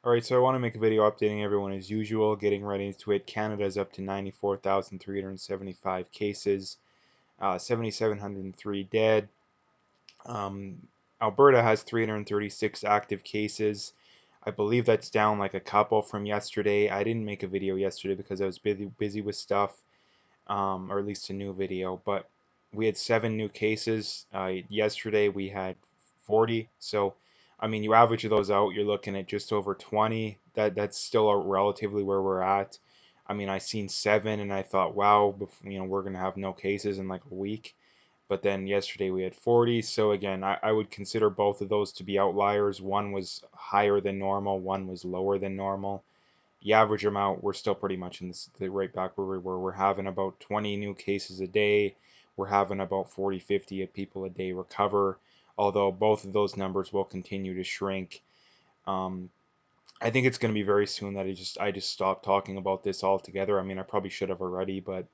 Alright, so I want to make a video updating everyone as usual, getting right into it. Canada is up to 94,375 cases, 7,703 dead. Um, Alberta has 336 active cases. I believe that's down like a couple from yesterday. I didn't make a video yesterday because I was busy with stuff, or at least a new video. But we had 7 new cases. Yesterday we had 40. So, I mean, you average those out, you're looking at just over 20. That's still relatively where we're at. I mean, I seen 7 and I thought, wow, we're gonna have no cases in like a week. But then yesterday we had 40. So again, I would consider both of those to be outliers. One was higher than normal, one was lower than normal. You average them out, we're still pretty much in right back where we were. We're having about 20 new cases a day. We're having about 40, 50 people a day recover, although both of those numbers will continue to shrink. Um, I think it's going to be very soon that I just stop talking about this altogether. I mean, I probably should have already, but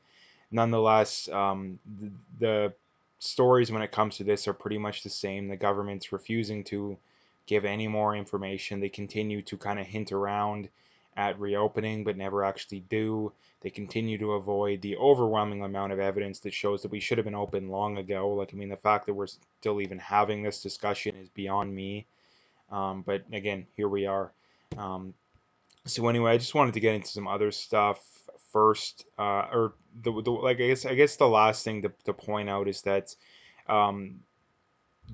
nonetheless, the stories when it comes to this are pretty much the same. The government's refusing to give any more information. They continue to kind of hint around at reopening, but never actually do. They continue to avoid the overwhelming amount of evidence that shows that we should have been open long ago. Like, I mean, the fact that we're still even having this discussion is beyond me. But again, here we are. Um, so anyway, I just wanted to get into some other stuff first, or the like I guess the last thing to point out is that um,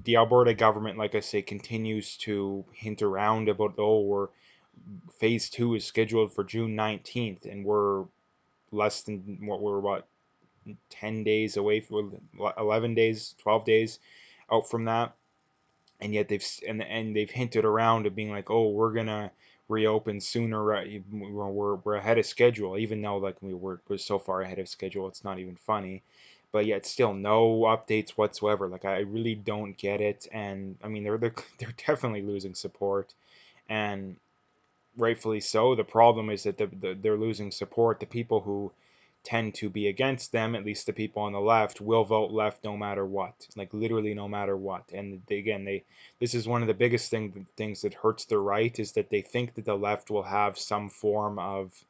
the Alberta government, like I say, continues to hint around about, oh, phase 2 is scheduled for June 19th, and we're less than what 10 days away from 11 days, 12 days out from that, and yet they've hinted around of being like, oh, we're gonna reopen sooner. We're ahead of schedule, even though like we're so far ahead of schedule, it's not even funny. But yet still no updates whatsoever. Like I really don't get it, and I mean they're definitely losing support, and rightfully so. The problem is that they're losing support. The people who tend to be against them, at least the people on the left, will vote left no matter what. Like literally no matter what. And again, this is one of the biggest things that hurts the right is that they think that the left will have some form of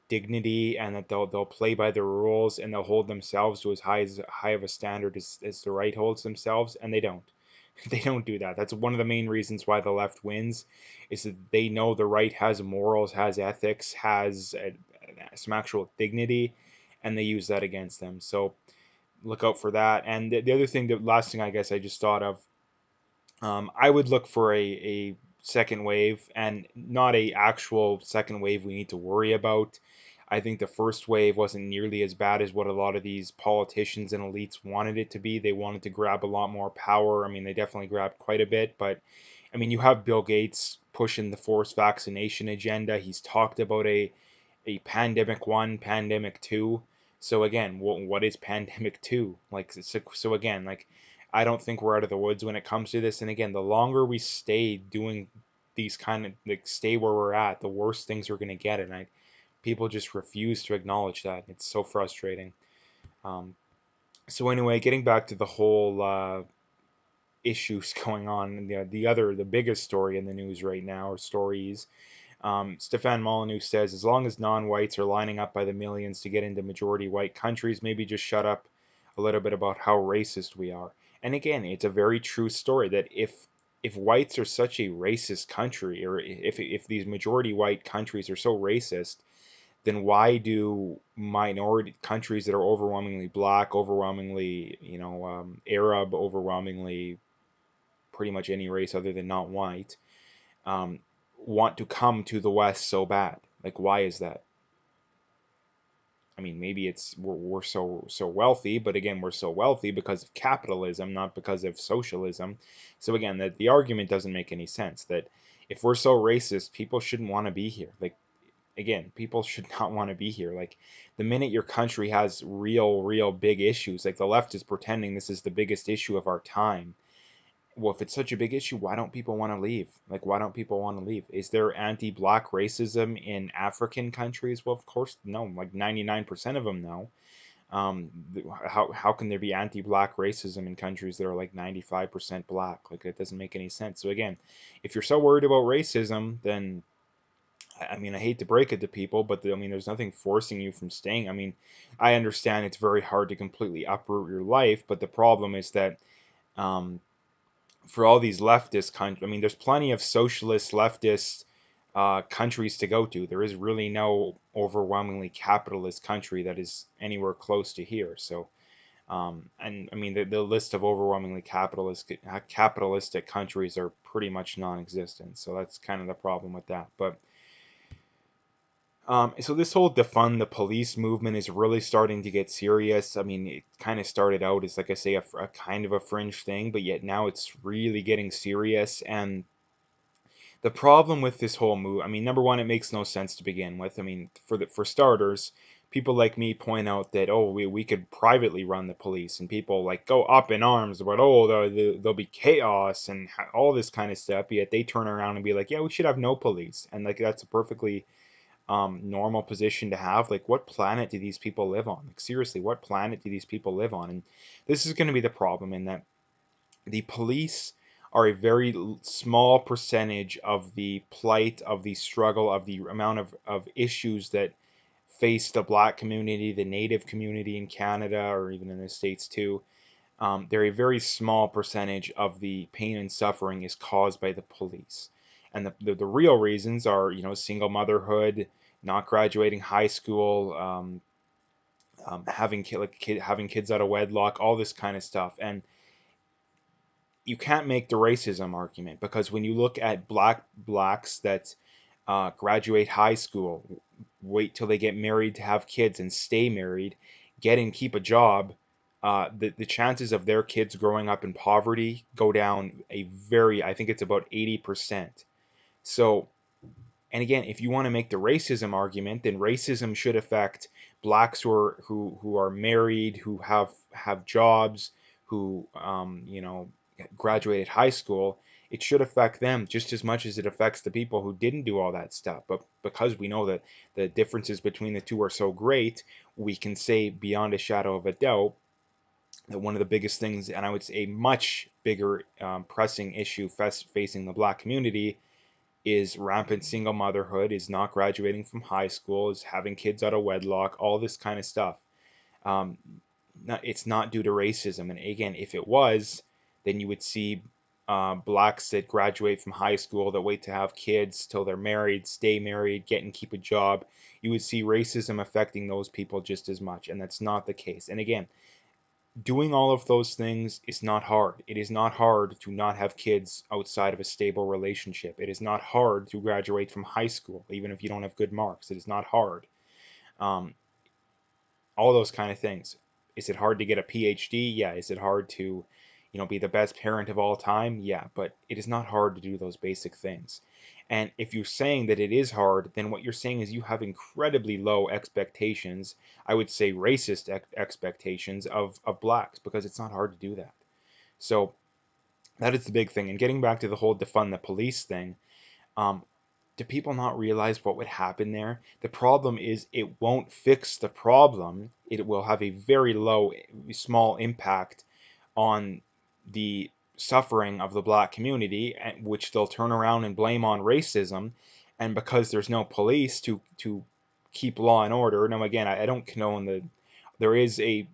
dignity, and that they'll play by the rules and they'll hold themselves to as high of a standard as the right holds themselves, and they don't. They don't do that. That's one of the main reasons why the left wins, is that they know the right has morals, has ethics, has some actual dignity, and they use that against them. So look out for that. And the other thing, the last thing I guess I just thought of, I would look for a second wave, and not a actual second wave we need to worry about. I think the first wave wasn't nearly as bad as what a lot of these politicians and elites wanted it to be. They wanted to grab a lot more power. I mean, they definitely grabbed quite a bit, but I mean, you have Bill Gates pushing the forced vaccination agenda. He's talked about a pandemic 1, pandemic 2. So again, what is pandemic 2? Like so again, like I don't think we're out of the woods when it comes to this. And again, the longer we stay doing these kind of like stay where we're at, the worse things are going to get. And people just refuse to acknowledge that. It's so frustrating. Um, so anyway, getting back to the whole issues going on, the biggest story in the news right now, or stories. Stefan Molyneux says, as long as non-whites are lining up by the millions to get into majority white countries, maybe just shut up a little bit about how racist we are. And again, it's a very true story that if whites are such a racist country, or if these majority white countries are so racist, then why do minority countries that are overwhelmingly black, overwhelmingly, Arab, overwhelmingly pretty much any race other than not white, um, want to come to the West so bad? Like, why is that? I mean, maybe it's we're so wealthy, but again, we're so wealthy because of capitalism, not because of socialism. So again, that the argument doesn't make any sense. That if we're so racist, people shouldn't want to be here. Like, again, people should not want to be here. Like, the minute your country has real big issues, like the left is pretending this is the biggest issue of our time. Well, if it's such a big issue, why don't people want to leave? Like, why don't people want to leave? Is there anti-black racism in African countries? Well, of course, no. Like 99% of them, no. How can there be anti-black racism in countries that are like 95% black? Like, it doesn't make any sense. So again, if you're so worried about racism, then I mean, I hate to break it to people, but I mean, there's nothing forcing you from staying. I mean, I understand it's very hard to completely uproot your life, but the problem is that um, for all these leftist countries, I mean, there's plenty of socialist leftist countries to go to. There is really no overwhelmingly capitalist country that is anywhere close to here. So, and I mean, the list of overwhelmingly capitalistic countries are pretty much non-existent. So that's kind of the problem with that. But so this whole defund the police movement is really starting to get serious. I mean, it kind of started out as, like I say, a kind of a fringe thing, but yet now it's really getting serious. And the problem with this whole move, I mean, number one, it makes no sense to begin with. I mean, for starters, people like me point out that, oh, we could privately run the police, and people like go up in arms about, oh, there'll be chaos and all this kind of stuff. Yet they turn around and be like, yeah, we should have no police, and like that's a perfectly normal position to have. Like, what planet do these people live on? Like, seriously, what planet do these people live on? And this is going to be the problem, in that the police are a very small percentage of the plight, of the struggle, of the amount of issues that face the black community, the native community in Canada, or even in the States too. They're a very small percentage of the pain and suffering is caused by the police. And the real reasons are, single motherhood, not graduating high school, having kids out of wedlock, all this kind of stuff. And you can't make the racism argument, because when you look at blacks that graduate high school, wait till they get married to have kids and stay married, get and keep a job, the chances of their kids growing up in poverty go down I think it's about 80%. So, and again, if you want to make the racism argument, then racism should affect blacks who are married, who have jobs, who graduated high school. It should affect them just as much as it affects the people who didn't do all that stuff. But because we know that the differences between the two are so great, we can say beyond a shadow of a doubt that one of the biggest things, and I would say a much bigger pressing issue facing the black community, is rampant single motherhood, is not graduating from high school, is having kids out of wedlock, all this kind of stuff. Um, it's not due to racism. And again, if it was, then you would see blacks that graduate from high school, that wait to have kids till they're married, stay married, get and keep a job. You would see racism affecting those people just as much. And that's not the case. And again, doing all of those things is not hard. It is not hard to not have kids outside of a stable relationship. It is not hard to graduate from high school, even if you don't have good marks. It is not hard. Um, all those kind of things. Is it hard to get a PhD? Yeah. Is it hard to, be the best parent of all time? Yeah. But it is not hard to do those basic things. And if you're saying that it is hard, then what you're saying is you have incredibly low expectations. I would say racist expectations of blacks, because it's not hard to do that. So that is the big thing. And getting back to the whole defund the police thing, um, do people not realize what would happen there? The problem is it won't fix the problem. It will have a very small impact on the suffering of the black community, which they'll turn around and blame on racism. And because there's no police to keep law and order. Now, again, I don't condone there is a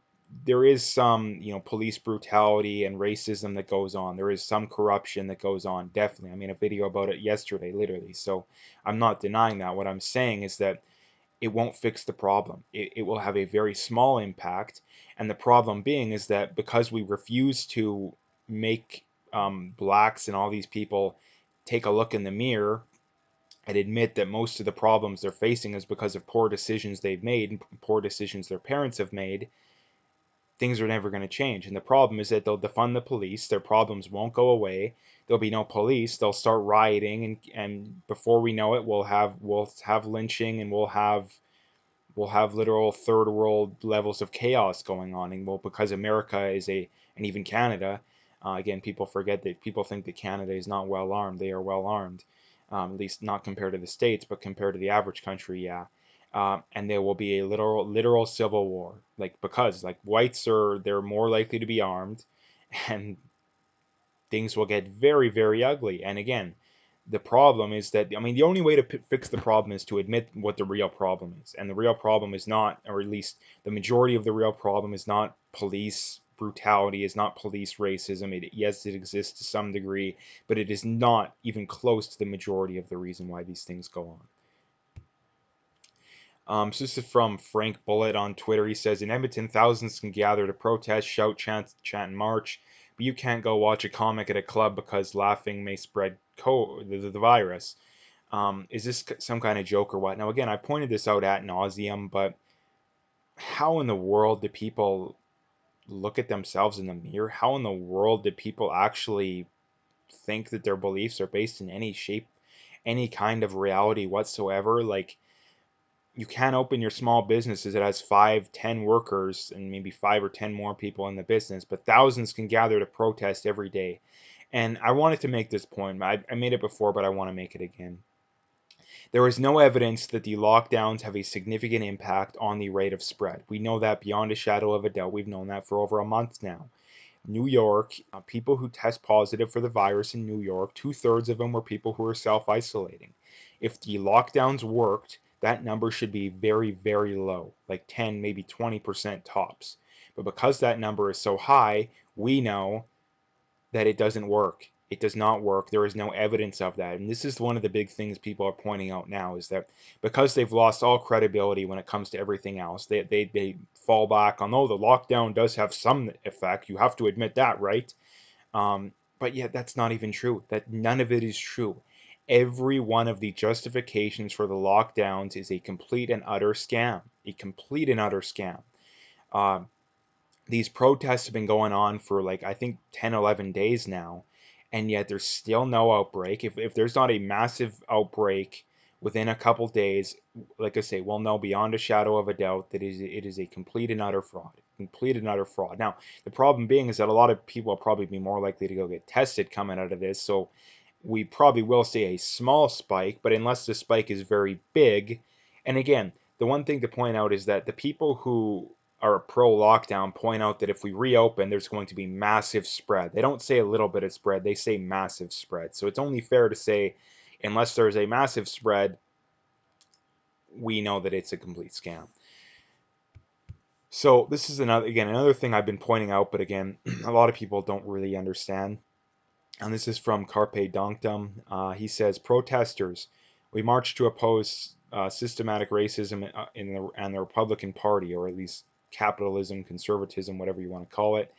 there is some police brutality and racism that goes on. There is some corruption that goes on, definitely. I made a video about it yesterday, literally. So I'm not denying that. What I'm saying is that it won't fix the problem. It will have a very small impact. And the problem being is that because we refuse to make blacks and all these people take a look in the mirror and admit that most of the problems they're facing is because of poor decisions they've made and poor decisions their parents have made, things are never going to change. And the problem is that they'll defund the police, their problems won't go away. There'll be no police. They'll start rioting, and before we know it, we'll have lynching, and we'll have literal third world levels of chaos going on. And well, because America and even Canada, again, people think that Canada is not well armed. They are well armed, at least not compared to the States, but compared to the average country, yeah. and there will be a literal civil war. Like because like whites they're more likely to be armed, and things will get very ugly. And again, the problem is that, I mean, the only way to fix the problem is to admit what the real problem is. And the real problem is not, or at least the majority of the real problem is not police brutality, is not police racism. Yes, it exists to some degree, but it is not even close to the majority of the reason why these things go on. So this is from Frank Bullitt on Twitter. He says, in Edmonton, thousands can gather to protest, shout, chant, and march, but you can't go watch a comic at a club because laughing may spread the virus. Is this some kind of joke or what? Now, again, I pointed this out ad nauseum, but how in the world do people look at themselves in the mirror? How in the world do people actually think that their beliefs are based in any shape, any kind of reality whatsoever? Like, you can't open your small businesses that has 5, 10 workers and maybe 5 or 10 more people in the business, but thousands can gather to protest every day. And I wanted to make this point. I made it before, but I want to make it again. There is no evidence that the lockdowns have a significant impact on the rate of spread. We know that beyond a shadow of a doubt. We've known that for over a month now. New York, people who test positive for the virus in New York, 2/3 of them were people who were self isolating. If the lockdowns worked, that number should be very low, like 10, maybe 20% tops. But because that number is so high, we know that it doesn't work. It does not work. There is no evidence of that. And this is one of the big things people are pointing out now is that because they've lost all credibility when it comes to everything else, they fall back on, oh, the lockdown does have some effect. You have to admit that, right? But yet that's not even true. That none of it is true. Every one of the justifications for the lockdowns is a complete and utter scam. A complete and utter scam. Um, these protests have been going on for like I think 10, 11 days now, and yet there's still no outbreak. If there's not a massive outbreak within a couple days, like I say, we'll know beyond a shadow of a doubt that it is a complete and utter fraud. Complete and utter fraud. Now, the problem being is that a lot of people will probably be more likely to go get tested coming out of this, so we probably will see a small spike, but unless the spike is very big, and again, the one thing to point out is that the people who are pro lockdown point out that if we reopen, there's going to be massive spread. They don't say a little bit of spread, they say massive spread. So it's only fair to say, unless there's a massive spread, we know that it's a complete scam. So this is another thing I've been pointing out, but again, a lot of people don't really understand. And this is from Carpe Donktum. He says, protesters, we march to oppose systematic racism and the Republican Party, or at least capitalism, conservatism, whatever you want to call it.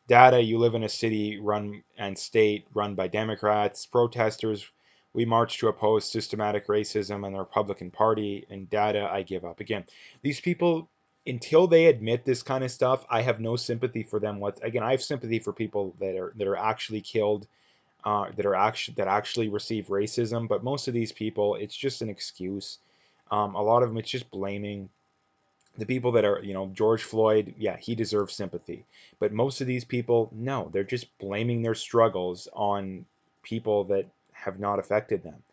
Data, you live in a city run and state run by Democrats. Protesters, we march to oppose systematic racism and the Republican Party. And data, I give up. Again, these people, until they admit this kind of stuff, I have no sympathy for them. Again, I have sympathy for people that are actually killed, that actually receive racism. But most of these people, it's just an excuse. A lot of them, it's just blaming the people that are, George Floyd. Yeah, he deserves sympathy. But most of these people, no, they're just blaming their struggles on people that have not affected them.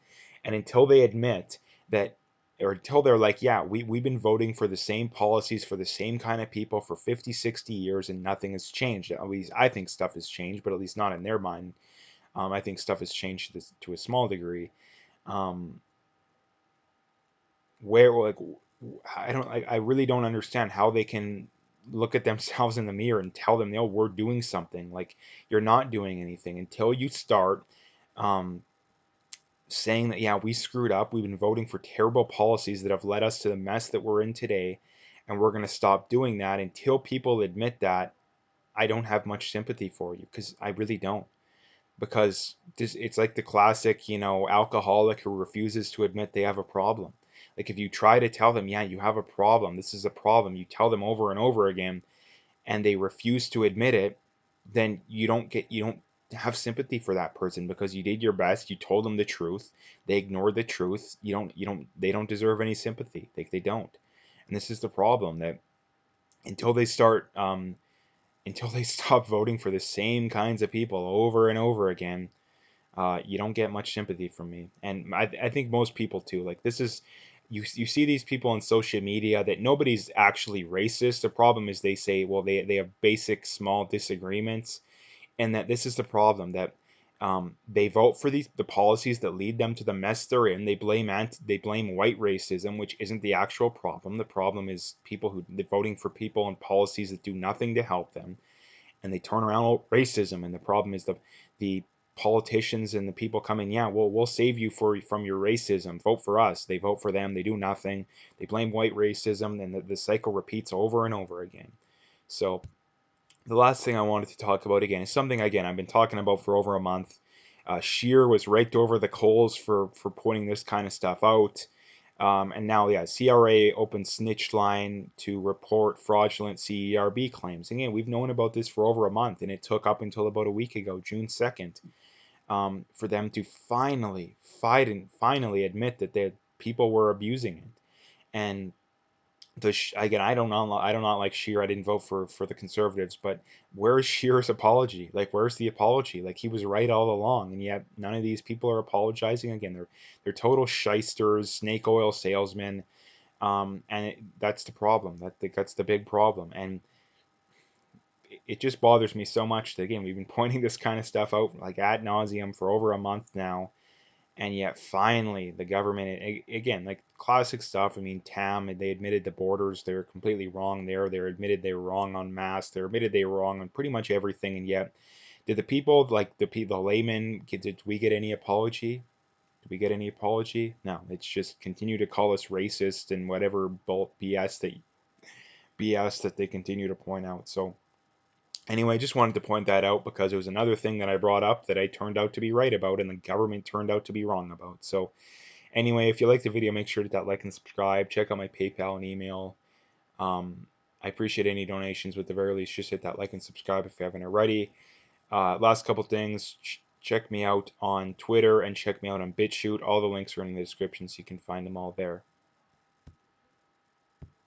And until they admit that, or until they're like, yeah, we've been voting for the same policies for the same kind of people for 50, 60 years and nothing has changed. At least I think stuff has changed, but at least not in their mind. I think stuff has changed to a small degree. Um, where like I really don't understand how they can look at themselves in the mirror and tell them, no, we're doing something. Like, you're not doing anything until you start um, saying that, yeah, we screwed up. We've been voting for terrible policies that have led us to the mess that we're in today, and we're going to stop doing that. Until people admit that, I don't have much sympathy for you, because I really don't. Because it's like the classic, alcoholic who refuses to admit they have a problem. Like, if you try to tell them, yeah, you have a problem, this is a problem, you tell them over and over again, and they refuse to admit it, then you don't have sympathy for that person, because you did your best, you told them the truth, they ignored the truth. They don't deserve any sympathy. They don't. And this is the problem, that until they start until they stop voting for the same kinds of people over and over again, you don't get much sympathy from me. And I think most people too. Like, this is, you see these people on social media that nobody's actually racist. The problem is they say, well, they have basic small disagreements, and that this is the problem that they vote for the policies that lead them to the mess they're in. They blame white racism, which isn't the actual problem. The problem is people who they're voting for people and policies that do nothing to help them, and they turn around racism. And the problem is the politicians and the people coming, yeah, we'll save you from your racism. Vote for us. They vote for them. They do nothing. They blame white racism, and the cycle repeats over and over again. So the last thing I wanted to talk about again is something again I've been talking about for over a month. Scheer was raked over the coals for pointing this kind of stuff out. And now, yeah, CRA opened snitch line to report fraudulent CERB claims. Again, we've known about this for over a month, and it took up until about a week ago, June 2nd, for them to finally admit that people were abusing it. And again, I do not like Scheer. I didn't vote for the Conservatives, but where's Scheer's apology? Like, where's the apology? Like, he was right all along, and yet none of these people are apologizing. Again, they're total shysters, snake oil salesmen, and that's the problem. That's the big problem, and it just bothers me so much that again we've been pointing this kind of stuff out like ad nauseum for over a month now, and yet finally the government again, like classic stuff. I mean, Tam, they admitted the borders, they're completely wrong there. They're admitted they were wrong on masks. They're admitted they were wrong on pretty much everything. And yet did the people, like the laymen, did we get any apology? Did we get any apology? No. It's just continue to call us racist and whatever BS that they continue to point out. So anyway, I just wanted to point that out because it was another thing that I brought up that I turned out to be right about and the government turned out to be wrong about. So anyway, if you like the video, make sure to hit that like and subscribe. Check out my PayPal and email. I appreciate any donations. With the very least, just hit that like and subscribe if you haven't already. Last couple things. Check me out on Twitter and check me out on BitChute. All the links are in the description, so you can find them all there.